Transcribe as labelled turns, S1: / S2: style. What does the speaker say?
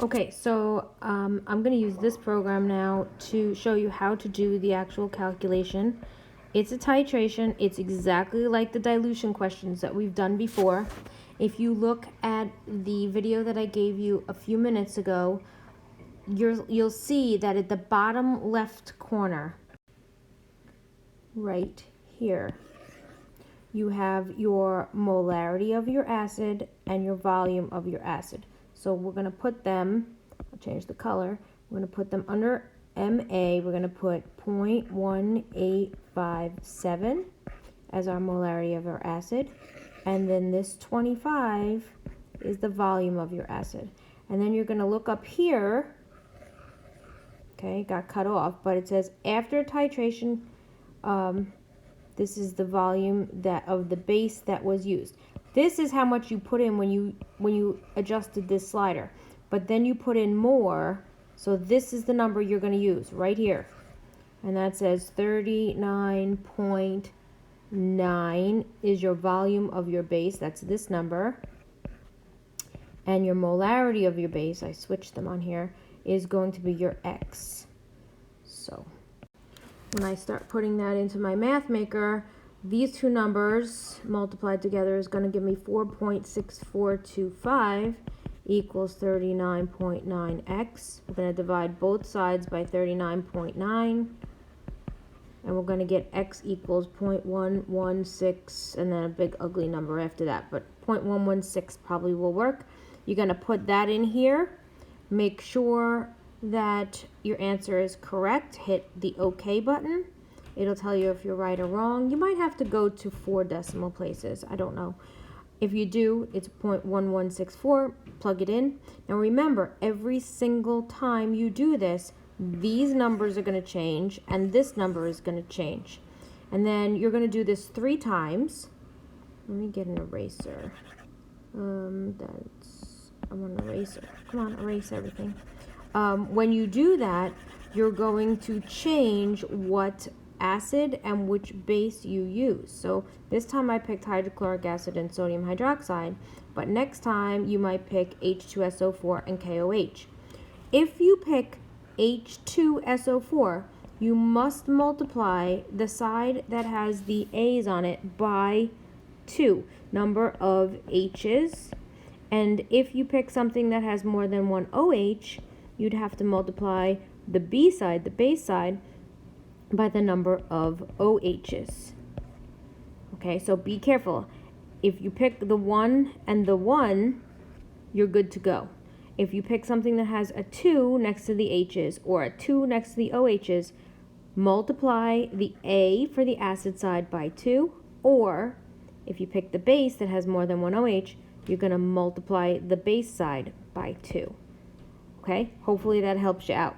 S1: Okay, so I'm going to use this program now to show you how to do the actual calculation. It's a titration. It's exactly like the dilution questions that we've done before. If you look at the video that I gave you a few minutes ago, you'll see that at the bottom left corner, right here, you have your molarity of your acid and your volume of your acid. So we're going to put them, I'll change the color, we're going to put them under MA, we're going to put 0.1857 as our molarity of our acid, and then this 25 is the volume of your acid. And then you're going to look up here, okay, got cut off, but it says after titration, this is the volume of the base that was used. This is how much you put in when you adjusted this slider. But then you put in more, so this is the number you're going to use right here. And that says 39.9 is your volume of your base. That's this number. And your molarity of your base, I switched them on here, is going to be your X. So when I start putting that into my math maker, these two numbers multiplied together is going to give me 4.6425 equals 39.9x. We're going to divide both sides by 39.9, and we're going to get x equals 0.116, and then a big ugly number after that, but 0.116 probably will work. You're going to put that in here. Make sure that your answer is correct. Hit the OK button. It'll tell you if you're right or wrong. You might have to go to 4 decimal places. I don't know. If you do, it's 0.1164. Plug it in. Now remember, every single time you do this, these numbers are going to change and this number is going to change. And then you're going to do this 3 times. Let me get an eraser. I want an eraser. Come on, erase everything. When you do that, you're going to change what acid and which base you use. So this time I picked hydrochloric acid and sodium hydroxide, but next time you might pick H2SO4 and KOH. If you pick H2SO4, you must multiply the side that has the A's on it by 2, number of H's. And if you pick something that has more than one OH, you'd have to multiply the B side, the base side, by the number of OHs. Okay, so be careful. If you pick the 1 and the 1, you're good to go. If you pick something that has a 2 next to the H's or a 2 next to the OHs, multiply the A for the acid side by 2, or if you pick the base that has more than one OH, you're going to multiply the base side by 2. Okay, hopefully that helps you out.